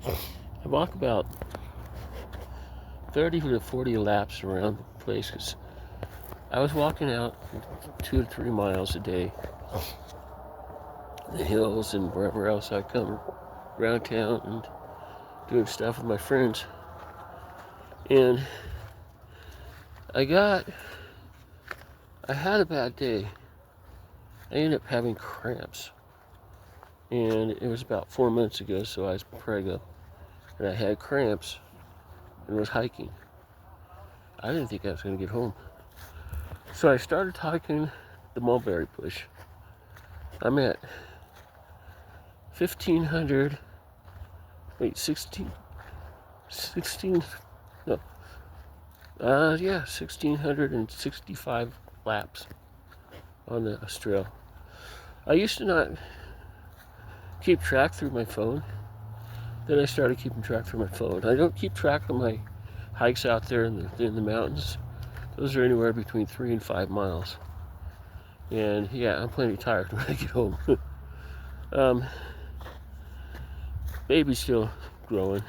I walk about 30 to 40 laps around the place because I was walking out 2 to 3 miles a day, the hills and wherever else I come around town and doing stuff with my friends. And I had a bad day. I ended up having cramps. And it was about 4 minutes ago, so I was preggo. And I had cramps and was hiking. I didn't think I was going to get home. So I started hiking the mulberry bush. I'm at 1,500, wait, 16, no, 1,665 laps on the trail. I used to not keep track through my phone. Then I started keeping track through my phone. I don't keep track of my hikes out there in the mountains. Those are anywhere between 3 and 5 miles. And yeah, I'm plenty tired when I get home. Baby's still growing.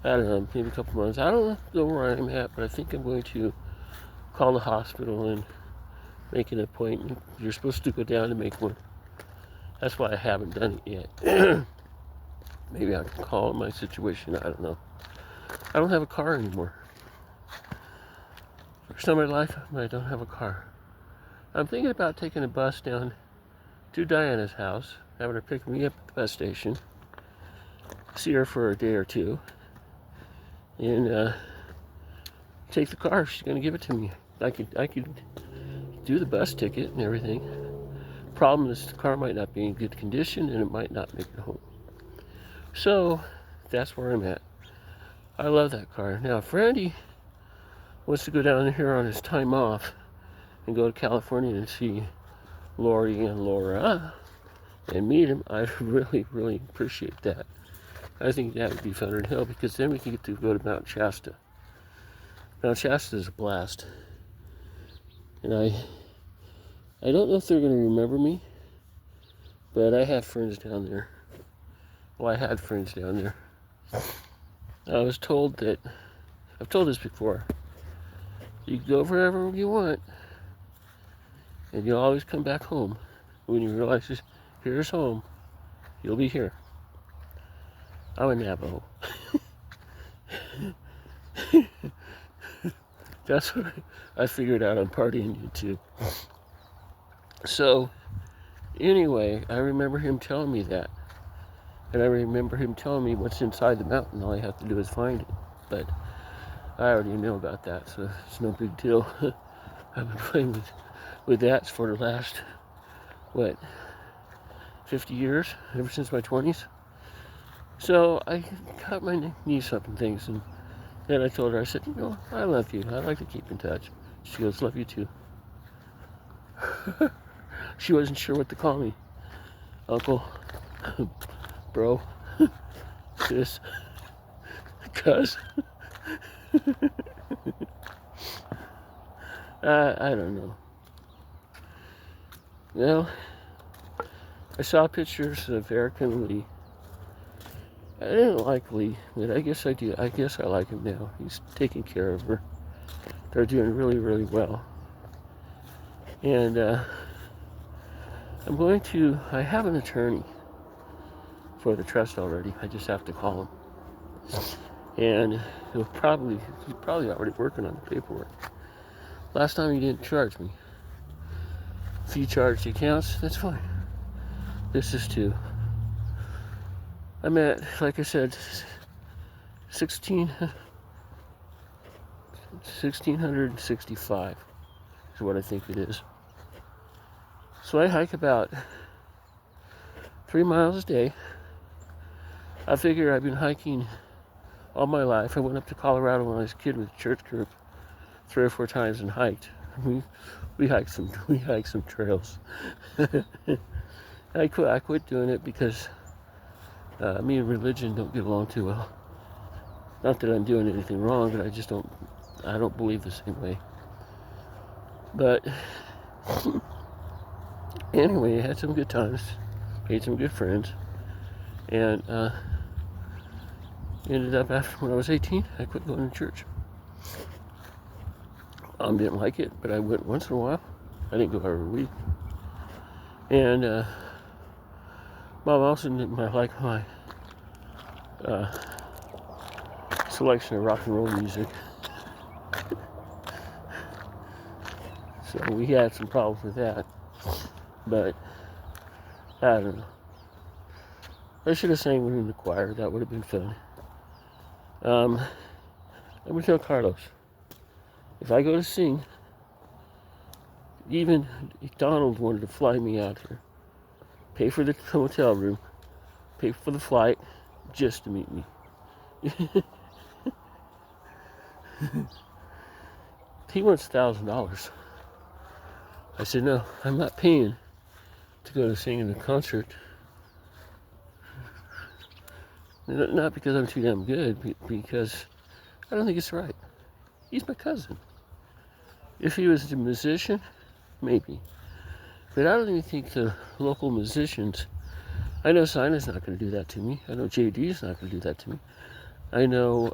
I don't know, maybe a couple months. I don't know where I'm at, but I think I'm going to call the hospital and make an appointment. You're supposed to go down and make one. That's why I haven't done it yet. Maybe I can call my situation. I don't know. I don't have a car anymore. First time in my life, I don't have a car. I'm thinking about taking a bus down to Diana's house, having her pick me up at the bus station, see her for a day or two, and take the car. She's going to give it to me. I could do the bus ticket and everything. Problem is the car might not be in good condition and it might not make it home. So that's where I'm at. I love that car. Now, if Randy wants to go down here on his time off and go to California and see Lori and Laura and meet him, I'd really, really appreciate that. I think that would be fun and hell because then we can get to go to Mount Shasta. Mount Shasta is a blast. And I don't know if they're going to remember me, but I have friends down there. Well, I had friends down there. I was told that, I've told this before, you can go wherever you want, and you'll always come back home. When you realize here's home, you'll be here. I'm a Navajo. That's what I figured out on partying YouTube. So, anyway, I remember him telling me that. And I remember him telling me what's inside the mountain. All I have to do is find it. But I already know about that, so it's no big deal. I've been playing with that for the last, 50 years? Ever since my 20s. So I cut my niece up and things, and then I told her, I said, I love you. I'd like to keep in touch. She goes, love you too. She wasn't sure what to call me. Uncle, bro, sis, cuz. I don't know. Well, I saw pictures of Eric and Lee. I didn't like Lee, but I guess I do. I guess I like him now. He's taking care of her. They're doing really, really well. And I have an attorney for the trust already. I just have to call him. And he's probably already working on the paperwork. Last time he didn't charge me. If you charge the accounts, that's fine. This is too. I'm at, like I said, 1,665 is what I think it is. So I hike about 3 miles a day. I figure I've been hiking all my life. I went up to Colorado when I was a kid with a church group 3 or 4 times and hiked. We hiked some trails. I quit doing it because me and religion don't get along too well. Not that I'm doing anything wrong, but I don't believe the same way. But anyway, I had some good times, made some good friends, and Ended up after when I was 18, I quit going to church. Mom didn't like it, but I went once in a while. I didn't go every week. And Mom also didn't like my selection of rock and roll music. So we had some problems with that. But I don't know. I should have sang in the choir. That would have been fun. I'm going to tell Carlos, if I go to sing, even if Donald wanted to fly me out here, pay for the hotel room, pay for the flight, just to meet me. He wants $1,000. I said, no, I'm not paying to go to sing in a concert. Not because I'm too damn good, because I don't think it's right. He's my cousin. If he was a musician, maybe. But I don't even think the local musicians, I know Sina's not going to do that to me. I know JD's not going to do that to me. I know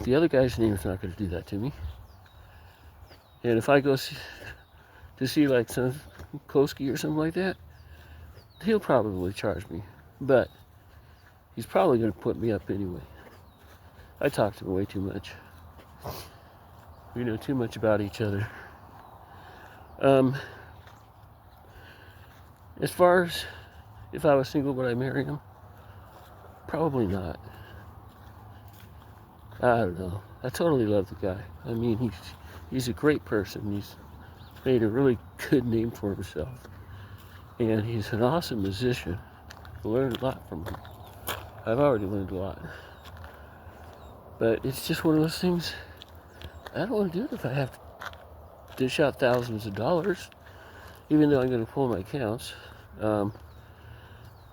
the other guy's name is not going to do that to me. And if I go to see like some Koski or something like that, he'll probably charge me. But he's probably going to put me up anyway. I talk to him way too much. We know too much about each other. As far as if I was single, would I marry him? Probably not. I don't know. I totally love the guy. I mean, he's a great person. He's made a really good name for himself. And he's an awesome musician. I learned a lot from him. I've already learned a lot. But it's just one of those things, I don't want to do it if I have to dish out thousands of dollars, even though I'm going to pull my accounts.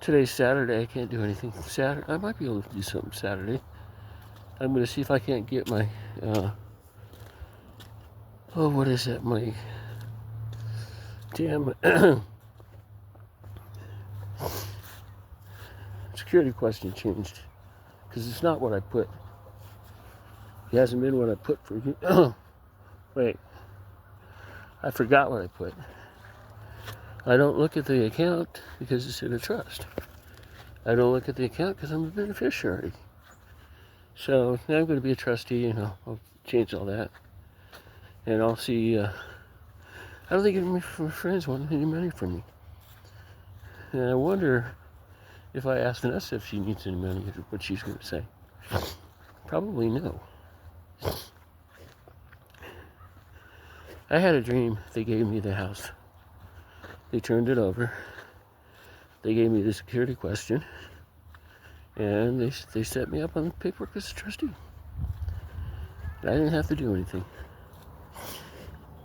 Today's Saturday, I can't do anything Saturday. I might be able to do something Saturday. I'm going to see if I can't get my, what is that, my damn security question changed, because it's not what I put. It hasn't been what I put for you. Wait, I forgot what I put. I don't look at the account because it's in a trust. I don't look at the account because I'm a beneficiary. So now I'm going to be a trustee, and I'll change all that. And I'll see, I don't think any of my friends want any money from me. And I wonder if I ask Vanessa if she needs any money, what she's going to say. Probably no. I had a dream. They gave me the house. They turned it over. They gave me the security question. And they set me up on the paperwork as a trustee. I didn't have to do anything.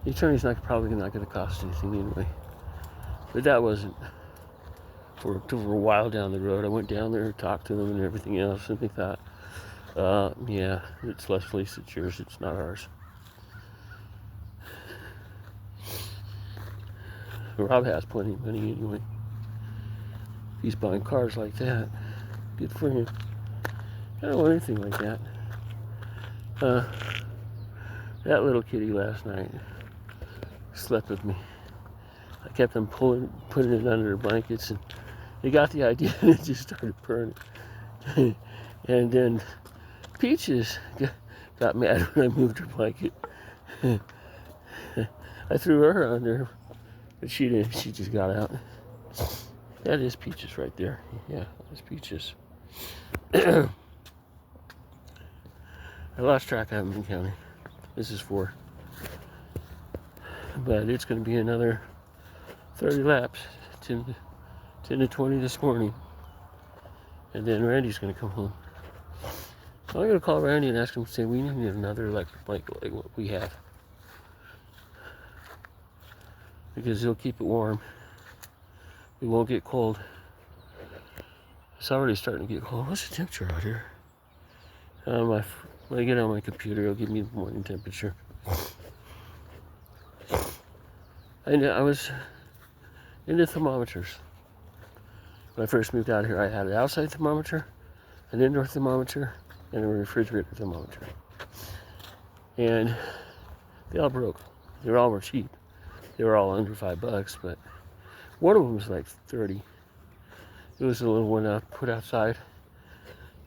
The attorney's probably not going to cost anything anyway. But that wasn't for a while down the road. I went down there, talked to them and everything else, and they thought, yeah, it's Leslie's, it's yours, it's not ours. Rob has plenty of money anyway. He's buying cars like that. Good for him. I don't want anything like that. That little kitty last night slept with me. I kept on putting it under her blankets, and they got the idea and it just started purring. And then Peaches got mad when I moved her blanket. I threw her under, but she didn't. She just got out. That is Peaches right there. Yeah, that's Peaches. I lost track. I haven't been counting. This is 4. But it's going to be another 30 laps, 10 to 20 this morning. And then Randy's going to come home. So I'm going to call Randy and ask him, say, we need another electric blanket like what we have. Because he'll keep it warm. It won't get cold. It's already starting to get cold. What's the temperature out here? When I get on my computer, it'll give me the morning temperature. I was into thermometers. When I first moved out here, I had an outside thermometer an indoor thermometer, and a refrigerator thermometer. And they all broke. They all were cheap. They were all under $5, but one of them was like 30. It was a little one I put outside,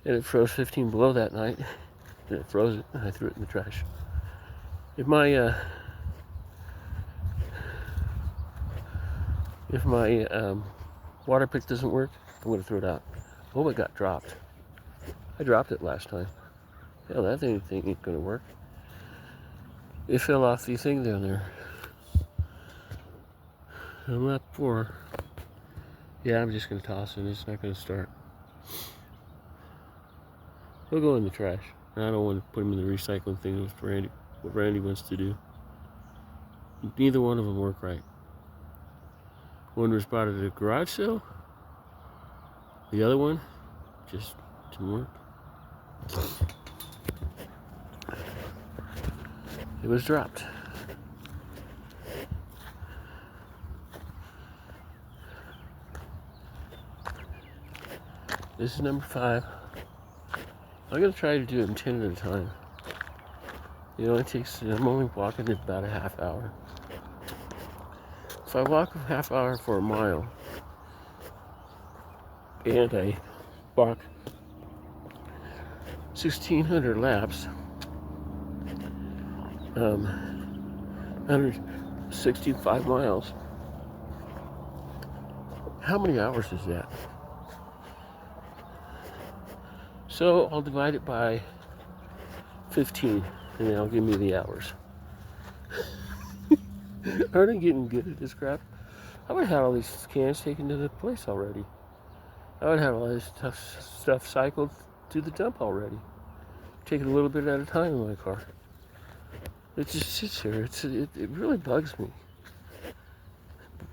and it froze 15 below that night. And it froze it, and I threw it in the trash. If my water pick doesn't work, I'm gonna throw it out. Oh, it got dropped. I dropped it last time. Hell, that thing ain't gonna work. It fell off the thing down there. I'm not for. Yeah, I'm just gonna toss it. It's not gonna start. He'll go in the trash. I don't want to put him in the recycling thing with Randy. What Randy wants to do. Neither one of them work right. One was bought at a garage sale. The other one just didn't work. It was dropped. This is number 5. I'm gonna try to do them 10 at a time. It only takes. I'm only walking it about a half hour. If I walk a half hour for a mile, and I walk 1,600 laps, 165 miles. How many hours is that? So I'll divide it by 15, and that'll give me the hours. Aren't I getting good at this crap? I would have had all these cans taken to the place already. I would have all this stuff cycled to the dump already. Take it a little bit at a time in my car. It just sits here. It really bugs me.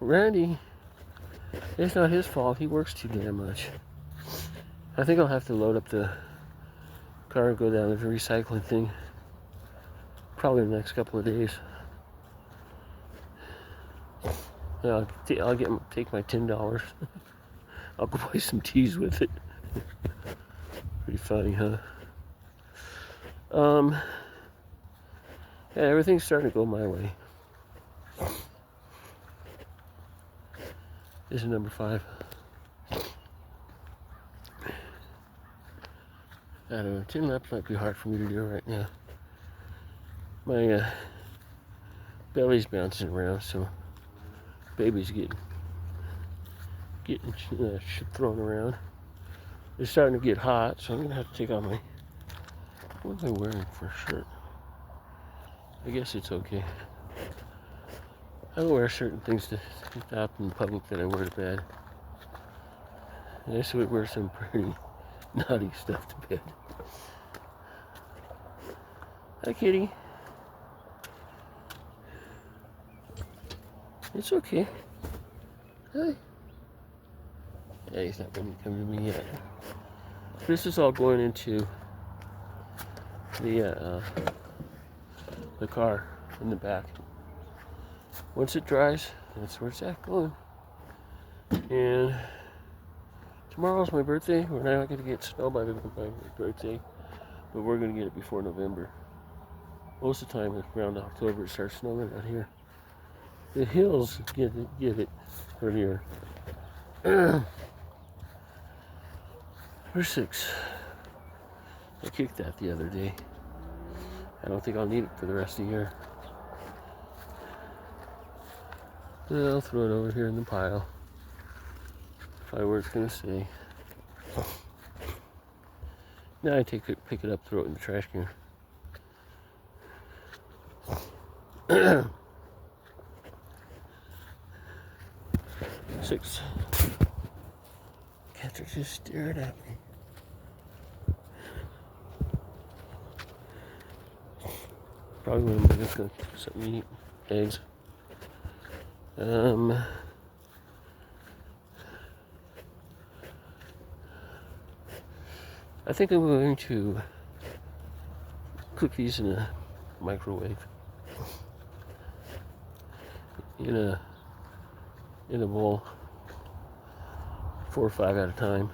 Randy, it's not his fault. He works too damn much. I think I'll have to load up the car and go down to the recycling thing. Probably in the next couple of days. I'll take my $10. I'll go buy some teas with it. Pretty funny, huh? Yeah, everything's starting to go my way. This is number 5. I don't know, 10 laps might be hard for me to do right now. My belly's bouncing around, so baby's getting shit thrown around. It's starting to get hot, so I'm gonna have to take off my. What am I wearing for a shirt? I guess it's okay. I don't wear certain things to out in public that I wear to bed. I guess I would wear some pretty naughty stuff to bed. Hi, kitty. It's okay. Hi. Yeah, he's not going to come to me yet. This is all going into the car in the back. Once it dries, that's where it's at going. And tomorrow's my birthday. We're not going to get snow by my birthday, but we're going to get it before November. Most of the time, around October, it starts snowing out here. The hills get it earlier. Number 6. I kicked that the other day. I don't think I'll need it for the rest of the year. I'll throw it over here in the pile. Probably where it's gonna stay. Now I pick it up, throw it in the trash can. 6. Cats are just staring at me. Probably when I'm just gonna cook something to eat. Eggs. I think I'm going to cook these in a microwave. In a bowl. 4 or 5 at a time.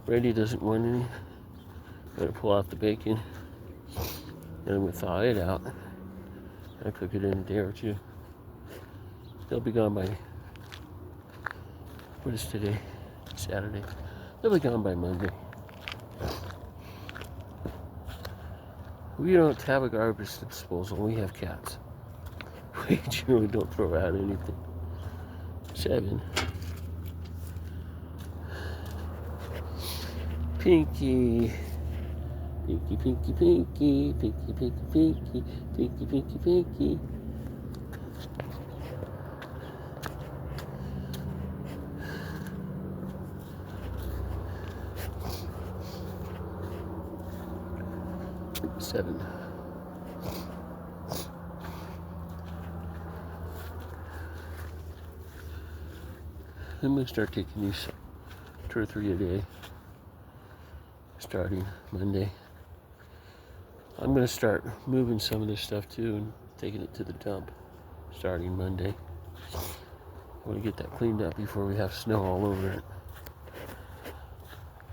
Randy doesn't want any. I'm going to pull out the bacon and I'm going to thaw it out. I'll cook it in a day or two. They'll be gone by, what is today? Saturday. They'll be gone by Monday. We don't have a garbage disposal. We have cats. We generally don't throw out anything. 7. Pinky. Pinky, pinky, pinky. Pinky, pinky, pinky. Pinky, pinky, pinky. Seven. I'm going to start taking these 2 or 3 a day, starting Monday. I'm going to start moving some of this stuff too and taking it to the dump, starting Monday. I want to get that cleaned up before we have snow all over it.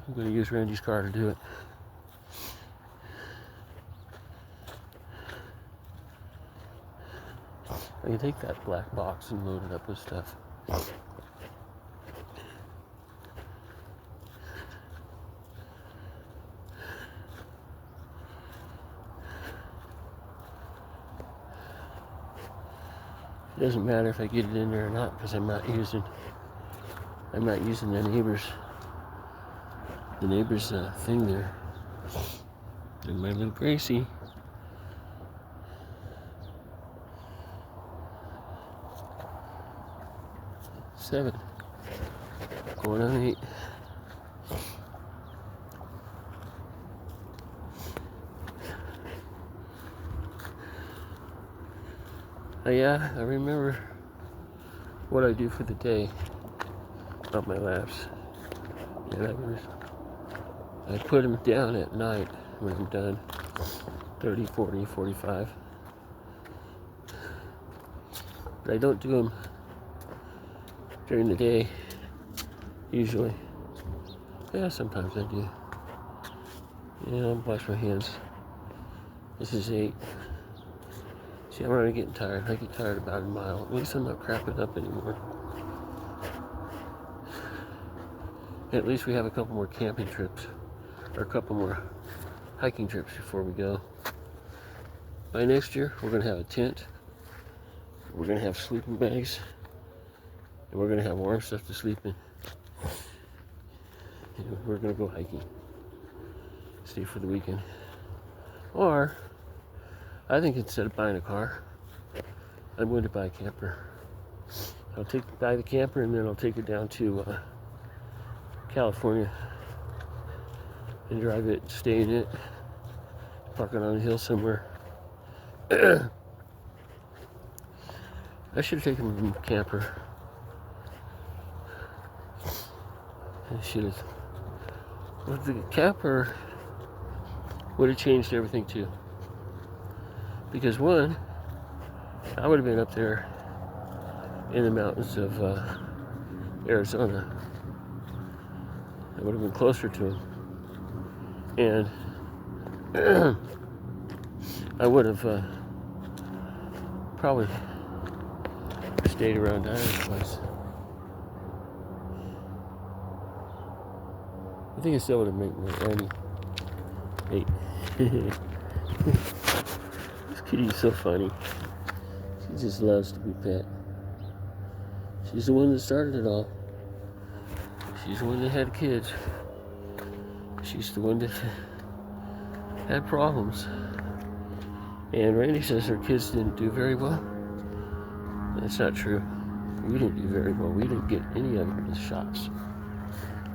I'm going to use Randy's car to do it. I can take that black box and load it up with stuff. It doesn't matter if I get it in there or not because I'm not using the neighbor's thing there. And my little Gracie. Seven. Going on 8. Yeah, I remember what I do for the day on my laps. And I put them down at night when I'm done. 30, 40, 45. But I don't do them during the day, usually. Yeah, sometimes I do. Yeah, I'll wash my hands. This is 8. See, I'm already getting tired. I get tired about a mile. At least I'm not crapping up anymore. At least we have a couple more camping trips, or a couple more hiking trips before we go. By next year, we're going to have a tent. We're going to have sleeping bags. And we're going to have warm stuff to sleep in. And we're going to go hiking. Stay for the weekend. Or, I think instead of buying a car, I'm going to buy a camper. I'll buy the camper and then I'll take it down to California and drive it, stay in it, park it on a hill somewhere. I should have taken the camper. I should have. Well, the camper would have changed everything too. Because one, I would have been up there in the mountains of Arizona. I would have been closer to him. And I would have probably stayed around Diana's place. I think I still would have made more money. 8. This kitty's so funny. She just loves to be pet. She's the one that started it all. She's the one that had kids. She's the one that had problems. And Randy says her kids didn't do very well. That's not true. We didn't do very well. We didn't get any of them the shots.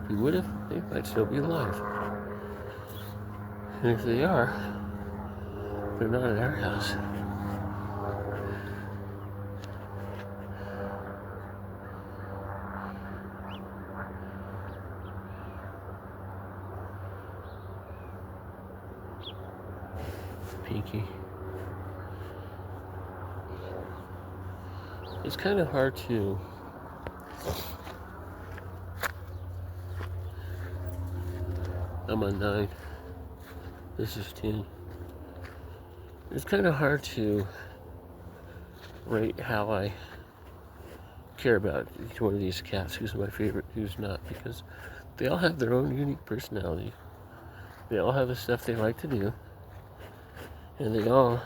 If we would have, they might still be alive. And if they are, they're not at our house. Pinky. It's kind of hard to I'm on 9. This is 10. It's kind of hard to rate how I care about each one of these cats, who's my favorite, who's not, because they all have their own unique personality. They all have the stuff they like to do, and they all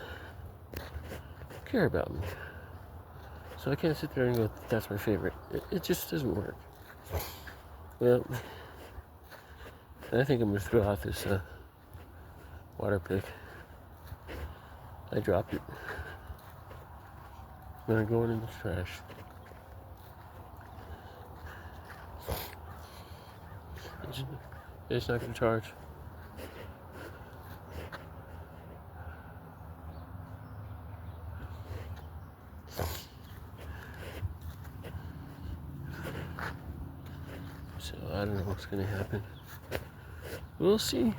care about me. So I can't sit there and go, that's my favorite. It just doesn't work. Well, I think I'm going to throw out this water pick. I dropped it. I'm going to go in the trash. It's not going to charge. So I don't know what's going to happen. We'll see.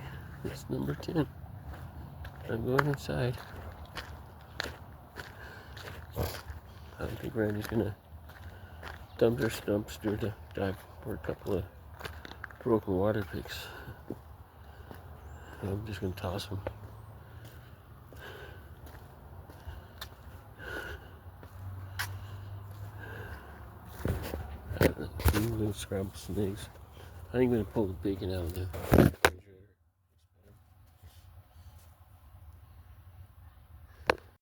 It's number 10. I'm going inside. I don't think Randy's going to dump their dumpster to dive for a couple of broken water picks. I'm just going to toss them. I'm going to scramble some eggs. I think I'm going to pull the bacon out of there.